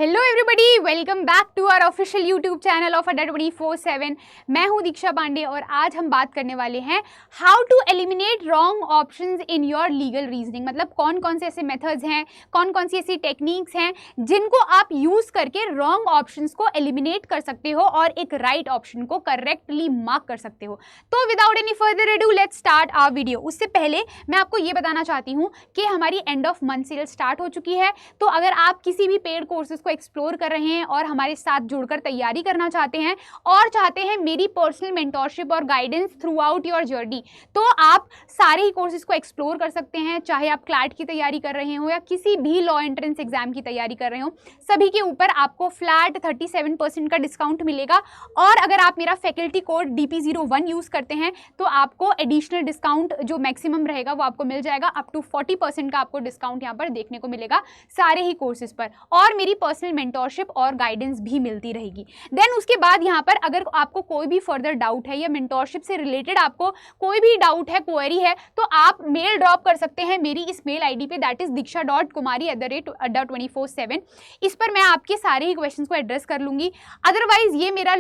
Hello everybody, welcome back to our official YouTube channel of Adda 24/7। मैं हूं दीक्षा पांडे और आज हम बात करने वाले हैं how to eliminate wrong options in your legal reasoning. मतलब कौन कौन से ऐसे मेथड्स हैं, कौन कौन सी ऐसी टेक्निक्स हैं जिनको आप यूज़ करके रॉन्ग ऑप्शंस को एलिमिनेट कर सकते हो और एक राइट ऑप्शन को करेक्टली मार्क कर सकते हो। तो without any further ado let's start our video. उससे पहले मैं आपको ये बताना चाहती हूँ कि हमारी end of month cell start हो चुकी है। तो अगर आप किसी भी पेड कोर्सेज को एक्सप्लोर कर रहे हैं और हमारे साथ जुड़कर तैयारी करना चाहते हैं और चाहते हैं मेरी पर्सनल मेंटोरशिप और guidance through out your journey, तो आप सारे ही कोर्सेज को एक्सप्लोर कर सकते हैं। चाहे आप क्लैट की तैयारी कर रहे हो या किसी भी लॉ एंट्रेंस एग्जाम की तैयारी कर रहे हो, सभी के ऊपर आपको फ्लैट 37% का डिस्काउंट मिलेगा। और अगर आप मेरा फैकल्टी कोड DP01 यूज़ करते हैं तो आपको एडिशनल डिस्काउंट जो मैक्सिमम रहेगा वो आपको मिल जाएगा। अप टू 40% का आपको डिस्काउंट यहाँ पर देखने को मिलेगा सारे ही कोर्सेज पर, और मेरी पर्सनल मेंटोरशिप और गाइडेंस भी मिलती रहेगी। देन उसके बाद यहाँ पर अगर आपको कोई भी फर्दर डाउट है या मेंटोरशिप से रिलेटेड आपको कोई भी डाउट है, क्वेरी है, तो आप मेल ड्रॉप कर सकते हैं मेरी इस मेल आईडी पे, दैट इज diksha.kumari@adda247। इस पर मैं आपके सारे ही क्वेश्चंस को एड्रेस कर लूंगी। अदरवाइज ये मेरा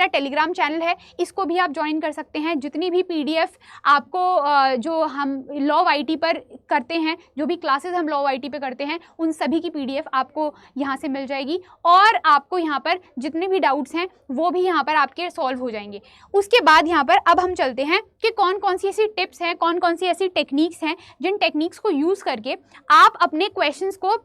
टेलीग्राम चैनल है, इसको भी आप ज्वाइन कर सकते हैं। जितनी भी PDF आपको जो हम लॉ YT पर करते हैं, जो भी क्लासेस हम लॉ YT पे करते हैं, उन सभी की PDF आपको यहाँ से मिल जाएगी और आपको यहाँ पर जितने भी डाउट्स हैं वो भी यहाँ पर आपके सॉल्व हो जाएंगे। उसके बाद यहाँ पर अब हम चलते हैं कि कौन कौन सी ऐसी टिप्स हैं, कौन कौन सी ऐसी टेक्निक्स हैं जिन टेक्निक्स को यूज़ करके आप अपने क्वेश्चंस को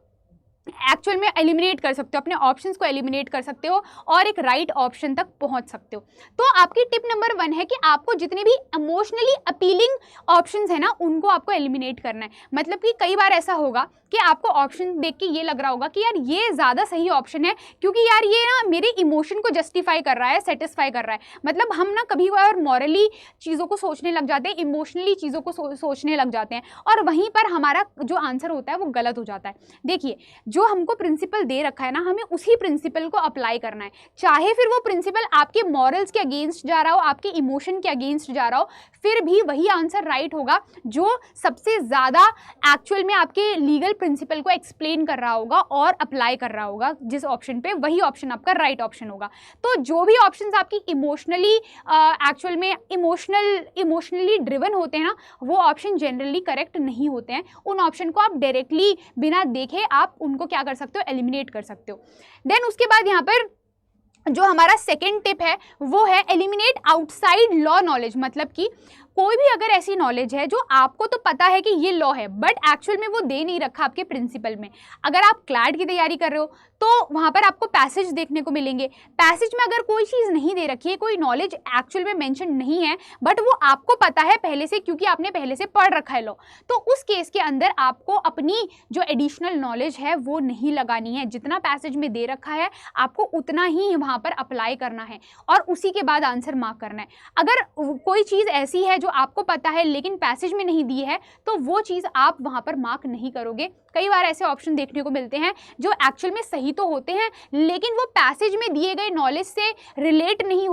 एक्चुअल में एलिमिनेट कर सकते हो, अपने ऑप्शंस को एलिमिनेट कर सकते हो और एक राइट ऑप्शन तक पहुंच सकते हो। तो आपकी टिप नंबर 1 है कि आपको जितने भी इमोशनली अपीलिंग ऑप्शंस है ना, उनको आपको एलिमिनेट करना है। मतलब कि कई बार ऐसा होगा कि आपको ऑप्शन देख के ये लग रहा होगा कि यार ये ज़्यादा सही ऑप्शन है क्योंकि यार ये ना मेरे इमोशन को जस्टिफाई कर रहा है, सेटिस्फाई कर रहा है। मतलब हम ना कभी कभार मॉरली चीज़ों को सोचने लग जाते हैं, इमोशनली चीज़ों को सोचने लग जाते हैं और वहीं पर हमारा जो आंसर होता है वो गलत हो जाता है। देखिए, जो हमको प्रिंसिपल दे रखा है ना, हमें उसी प्रिंसिपल को अप्लाई करना है। चाहे फिर वो प्रिंसिपल आपके मॉरल्स के अगेंस्ट जा रहा हो, आपके इमोशन के अगेंस्ट जा रहा हो, फिर भी वही आंसर राइट होगा जो सबसे ज़्यादा एक्चुअल में आपके लीगल प्रिंसिपल को एक्सप्लेन कर रहा होगा और अप्लाई कर रहा होगा जिस ऑप्शन पे, वही ऑप्शन आपका राइट ऑप्शन होगा। तो जो भी ऑप्शंस आपकी इमोशनली एक्चुअल में इमोशनली ड्रिवन होते हैं ना, वो ऑप्शन जनरली करेक्ट नहीं होते हैं। उन ऑप्शन को आप डायरेक्टली बिना देखे आप उनको क्या कर सकते हो, एलिमिनेट कर सकते हो। देन उसके बाद यहाँ पर जो हमारा सेकेंड टिप है वो है एलिमिनेट आउटसाइड लॉ नॉलेज। मतलब कि कोई भी अगर ऐसी नॉलेज है जो आपको तो पता है कि ये लॉ है बट एक्चुअल में वो दे नहीं रखा आपके प्रिंसिपल में। अगर आप क्लैट की तैयारी कर रहे हो तो वहाँ पर आपको पैसेज देखने को मिलेंगे। पैसेज में अगर कोई चीज़ नहीं दे रखी है, कोई नॉलेज एक्चुअल में मेंशन नहीं है बट वो आपको पता है पहले से क्योंकि आपने पहले से पढ़ रखा है लॉ, तो उस केस के अंदर आपको अपनी जो एडिशनल नॉलेज है वो नहीं लगानी है। जितना पैसेज में दे रखा है आपको उतना ही वहाँ पर अप्लाई करना है और उसी के बाद आंसर मार्क करना है। अगर कोई चीज़ ऐसी है जो आपको पता है लेकिन पैसेज में नहीं दी है तो वो चीज़ आप वहाँ पर मार्क नहीं करोगे। कई बार ऐसे ऑप्शन देखने को मिलते हैं जो एक्चुअल में सही तो होते हैं लेकिन वो पैसेज में दिए गए नॉलेज से रिलेटेड नहीं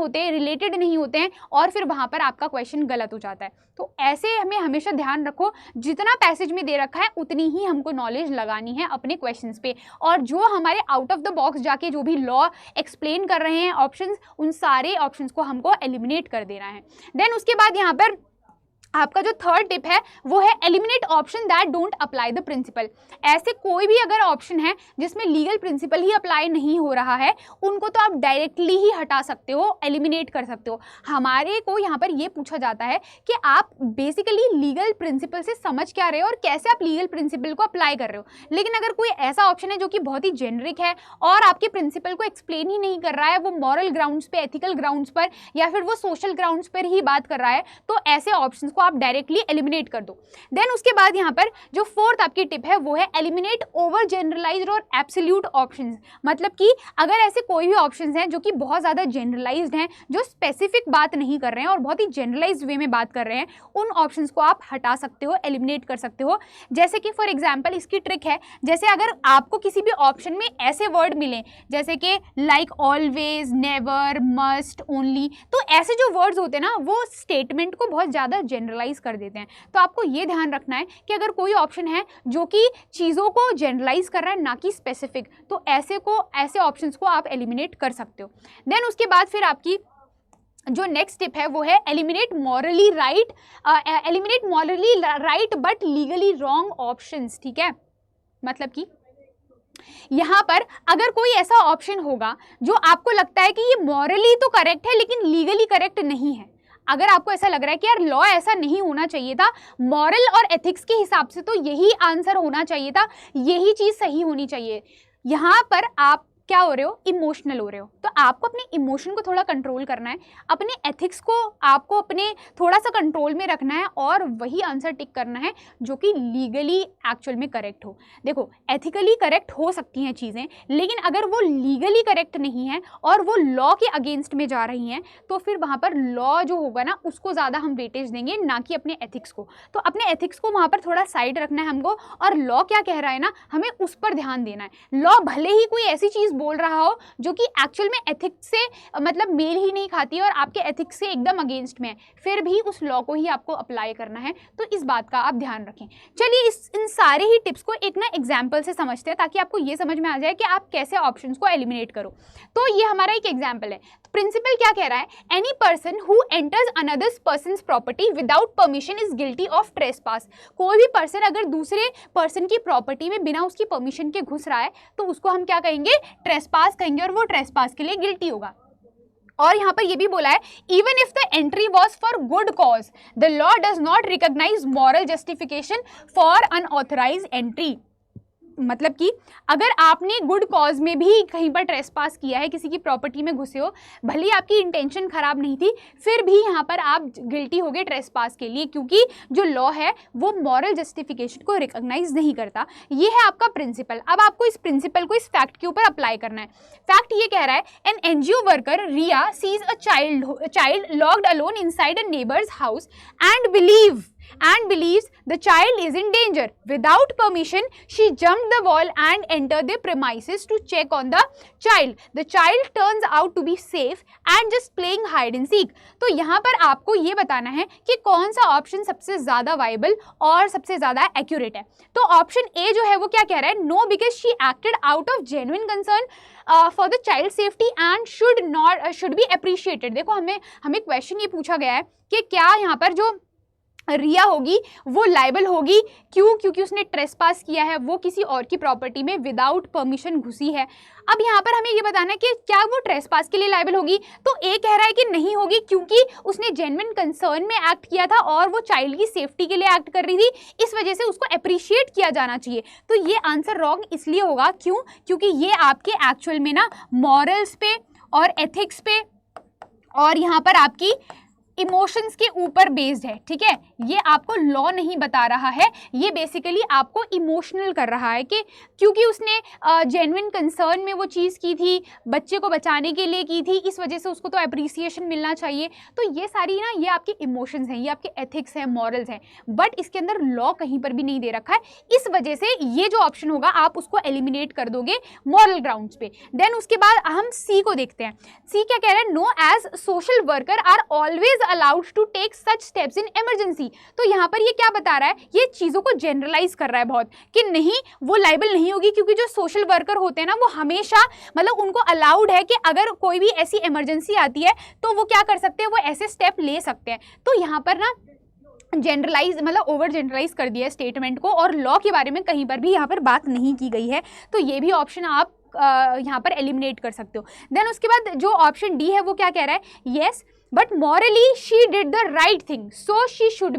होते हैं और फिर वहाँ पर आपका क्वेश्चन गलत हो जाता है। तो ऐसे हमें हमेशा ध्यान रखो, जितना पैसेज में दे रखा है उतनी ही हमको नॉलेज लगानी है अपने क्वेश्चंस पे, और जो हमारे आउट ऑफ द बॉक्स जाके जो भी लॉ एक्सप्लेन कर रहे हैं ऑप्शंस, उन सारे ऑप्शंस को हमको एलिमिनेट कर देना है। देन उसके बाद यहाँ पर आपका जो थर्ड टिप है वो है eliminate option that don't apply the principle. ऐसे कोई भी अगर ऑप्शन है जिसमें लीगल प्रिंसिपल ही अप्लाई नहीं हो रहा है, उनको तो आप डायरेक्टली ही हटा सकते हो, एलिमिनेट कर सकते हो। हमारे को यहाँ पर ये पूछा जाता है कि आप बेसिकली लीगल प्रिंसिपल से समझ क्या रहे हो और कैसे आप लीगल प्रिंसिपल को अप्लाई कर रहे हो। लेकिन अगर कोई ऐसा ऑप्शन है जो कि बहुत ही जेनरिक है और आपके प्रिंसिपल को एक्सप्लेन ही नहीं कर रहा है, वो मॉरल ग्राउंड्स पे, एथिकल ग्राउंड्स पर या फिर वो सोशल ग्राउंड्स पर ही बात कर रहा है, तो ऐसे ऑप्शन को आप डायरेक्टली एलिमिनेट कर दो। देन उसके बाद यहाँ पर जो फोर्थ आपकी टिप है वो है एलिमिनेट ओवर जनरलाइज्ड और एब्सोल्यूट ऑप्शंस। मतलब कि अगर ऐसे कोई भी ऑप्शंस हैं जो कि बहुत ज़्यादा जनरलाइज्ड हैं, जो स्पेसिफिक बात नहीं कर रहे हैं और बहुत ही जनरलाइज्ड वे में बात कर रहे हैं, उन ऑप्शंस को आप हटा सकते हो, एलिमिनेट कर सकते हो। जैसे कि फॉर एग्जाम्पल इसकी ट्रिक है, जैसे अगर आपको किसी भी ऑप्शन में ऐसे वर्ड मिले जैसे कि like always, never, must, only, तो ऐसे जो वर्ड्स होते हैं ना वो स्टेटमेंट को बहुत ज़्यादा जनरल जनरलाइज कर देते हैं। तो आपको ये ध्यान रखना है कि अगर कोई ऑप्शन है जो कि चीज़ों को जनरलाइज कर रहा है ना कि स्पेसिफिक, तो ऐसे ऑप्शंस को आप एलिमिनेट कर सकते हो। देन उसके बाद फिर आपकी जो नेक्स्ट स्टेप है वो है eliminate morally right but legally wrong options. ठीक है, मतलब कि यहाँ पर अगर कोई ऐसा ऑप्शन होगा जो आपको लगता है कि ये मॉरली तो करेक्ट है लेकिन लीगली करेक्ट नहीं है, अगर आपको ऐसा लग रहा है कि यार लॉ ऐसा नहीं होना चाहिए था, मॉरल और एथिक्स के हिसाब से तो यही आंसर होना चाहिए था, यही चीज़ सही होनी चाहिए, यहाँ पर आप क्या हो रहे हो, इमोशनल हो रहे हो। तो आपको अपने इमोशन को थोड़ा कंट्रोल करना है, अपने एथिक्स को आपको अपने थोड़ा सा कंट्रोल में रखना है और वही आंसर टिक करना है जो कि लीगली एक्चुअल में करेक्ट हो। देखो, एथिकली करेक्ट हो सकती हैं चीज़ें, लेकिन अगर वो लीगली करेक्ट नहीं है और वो लॉ के अगेंस्ट में जा रही हैं, तो फिर वहाँ पर लॉ जो होगा ना उसको ज़्यादा हम वेटेज देंगे, ना कि अपने एथिक्स को। तो अपने एथिक्स को वहाँ पर थोड़ा साइड रखना है हमको, और लॉ क्या कह रहा है ना, हमें उस पर ध्यान देना है। लॉ भले ही कोई ऐसी चीज़ बोल रहा हो जो कि एक्चुअल में एथिक्स से मतलब मेल ही नहीं खाती है और आपके एथिक्स से एकदम अगेंस्ट में है, फिर भी उस लॉ को ही आपको अप्लाई करना है। तो इस बात का आप ध्यान रखें। चलिए इन सारे ही टिप्स को एक ना एग्जाम्पल से समझते हैं, ताकि आपको ये समझ में आ जाए कि आप कैसे ऑप्शंस को एलिमिनेट करो। तो ये हमारा एक एग्जाम्पल है। तो प्रिंसिपल क्या कह रहा है, any person who enters another persons property without permission is guilty of trespass. कोई भी पर्सन अगर दूसरे पर्सन की प्रॉपर्टी में बिना उसकी परमिशन के घुस रहा है तो उसको हम क्या कहेंगे, ट्रेसपास कहेंगे, और वो ट्रेसपास के लिए गिल्टी होगा। और यहाँ पर ये भी बोला है, even if the entry was for good cause the law does not recognise moral justification for unauthorised entry. मतलब कि अगर आपने गुड कॉज में भी कहीं पर ट्रेसपास किया है, किसी की प्रॉपर्टी में घुसे हो, भले आपकी इंटेंशन खराब नहीं थी, फिर भी यहाँ पर आप गिल्टी हो गए ट्रेसपास के लिए, क्योंकि जो लॉ है वो मॉरल जस्टिफिकेशन को रिकॉग्नाइज नहीं करता। ये है आपका प्रिंसिपल। अब आपको इस प्रिंसिपल को इस फैक्ट के ऊपर अप्लाई करना है। फैक्ट ये कह रहा है, an NGO worker Riya sees a child locked alone inside a neighbour's house and believes the child is in danger. Without permission, she jumped the wall and entered the premises to check on the child. The child turns out to be safe and just playing hide and seek. तो यहाँ पर आपको ये बताना है कि कौन सा ऑप्शन सबसे ज़्यादा वाइबल और सबसे ज़्यादा एक्यूरेट है। तो ऑप्शन ए जो है वो क्या कह रहा है, no because she acted out of genuine concern for the child safety and should be appreciated. देखो, हमें क्वेश्चन ये पूछा गया है कि क्या यहाँ पर जो रिया होगी वो लाइबल होगी, क्यों? क्योंकि उसने ट्रेसपास किया है, वो किसी और की प्रॉपर्टी में विदाउट परमिशन घुसी है। अब यहाँ पर हमें ये बताना है कि क्या वो ट्रेसपास के लिए लाइबल होगी। तो ए कह रहा है कि नहीं होगी, क्योंकि उसने जेन्युइन कंसर्न में एक्ट किया था और वो चाइल्ड की सेफ्टी के लिए एक्ट कर रही थी, इस वजह से उसको अप्रिशिएट किया जाना चाहिए। तो ये आंसर रॉन्ग इसलिए होगा, क्यों? क्योंकि ये आपके एक्चुअल में ना मॉरल्स पे और एथिक्स पे और यहाँ पर आपकी इमोशंस के ऊपर बेस्ड है। ठीक है, ये आपको लॉ नहीं बता रहा है, ये बेसिकली आपको इमोशनल कर रहा है कि क्योंकि उसने जेन्युइन कंसर्न में वो चीज़ की थी, बच्चे को बचाने के लिए की थी, इस वजह से उसको तो अप्रिसिएशन मिलना चाहिए। तो ये सारी ना, ये आपके इमोशंस हैं, ये आपके एथिक्स हैं, मॉरल्स हैं, बट इसके अंदर लॉ कहीं पर भी नहीं दे रखा है। इस वजह से ये जो ऑप्शन होगा आप उसको एलिमिनेट कर दोगे मॉरल ग्राउंड्स पे। देन उसके बाद हम सी को देखते हैं। सी क्या कह रहा है, no as social worker are always allowed to take such steps in emergency। तो यहाँ पर ये क्या बता रहा है, ये चीज़ों को जनरलाइज कर रहा है बहुत, कि नहीं वो लाइबल नहीं होगी, क्योंकि जो सोशल वर्कर होते हैं ना वो हमेशा मतलब उनको अलाउड है कि अगर कोई भी ऐसी इमरजेंसी आती है तो वो क्या कर सकते हैं, वो ऐसे स्टेप ले सकते हैं। तो यहाँ पर ना जनरलाइज मतलब ओवर जनरलाइज कर दिया है स्टेटमेंट को, और लॉ के बारे में कहीं पर भी यहाँ पर बात नहीं की गई है। तो ये भी ऑप्शन आप यहाँ पर एलिमिनेट कर सकते हो। देन उसके बाद जो ऑप्शन डी है वो क्या कह रहा है, yes but morally she did the right thing so she should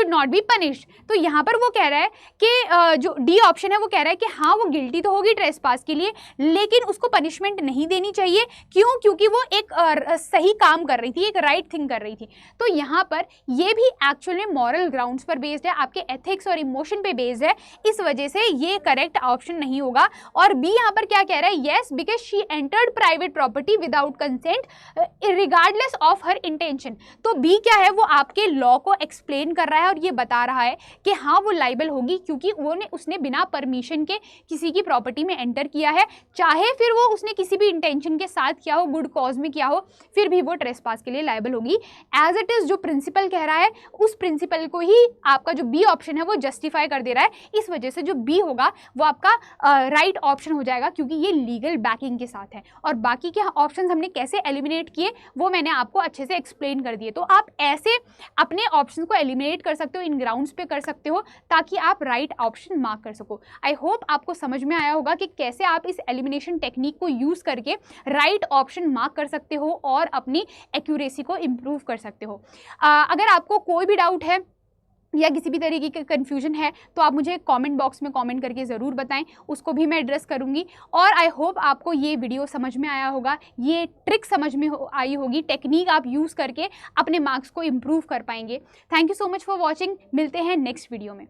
not be punished. तो यहाँ पर वो कह रहा है कि जो डी ऑप्शन है वो कह रहा है कि हाँ वो गिल्टी तो होगी ट्रेसपास के लिए, लेकिन उसको पनिशमेंट नहीं देनी चाहिए। क्यों? क्योंकि वो एक सही काम कर रही थी, एक राइट थिंग कर रही थी। तो यहाँ पर ये भी एक्चुअल में मॉरल ग्राउंड्स पर बेस्ड है, आपके एथिक्स और इमोशन पे बेस्ड है, इस वजह से ये करेक्ट ऑप्शन नहीं होगा। और बी यहाँ पर क्या कह रहा है, yes because she entered private property without consent regardless of her intention. तो बी क्या है, वो आपके लॉ को एक्सप्लेन कर रहा है और ये बता रहा है कि हाँ वो लाइबल होगी क्योंकि उसने बिना परमिशन के किसी की प्रॉपर्टी में एंटर किया है, चाहे फिर वो उसने किसी भी इंटेंशन के साथ किया हो, गुड कॉज में किया हो, फिर भी वो ट्रेसपास के लिए लाइबल होगी। एज इट इज जो प्रिंसिपल कह रहा है उस प्रिंसिपल को ही आपका जो बी ऑप्शन है वो जस्टिफाई कर दे रहा है। इस वजह से जो बी होगा वो आपका राइट ऑप्शन हो जाएगा क्योंकि ये लीगल बैकिंग के साथ है। और बाकी के ऑप्शन हमने कैसे एलिमिनेट किए वो मैंने आपको अच्छे से एक्सप्लेन कर दिए। तो आप ऐसे अपने ऑप्शन को एलिमिनेट कर सकते हो, इन ग्राउंड्स पे कर सकते हो ताकि आप राइट ऑप्शन मार्क कर सको। आई होप आपको समझ में आया होगा कि कैसे आप इस एलिमिनेशन टेक्निक को यूज करके राइट ऑप्शन मार्क कर सकते हो और अपनी एक्यूरेसी को इम्प्रूव कर सकते हो। अगर आपको कोई भी डाउट है या किसी भी तरीके का कन्फ्यूजन है तो आप मुझे कमेंट बॉक्स में कमेंट करके ज़रूर बताएं, उसको भी मैं एड्रेस करूंगी। और आई होप आपको ये वीडियो समझ में आया होगा, ये ट्रिक समझ में आई होगी, टेक्निक आप यूज़ करके अपने मार्क्स को इम्प्रूव कर पाएंगे। Thank you so much for watching, मिलते हैं नेक्स्ट वीडियो में।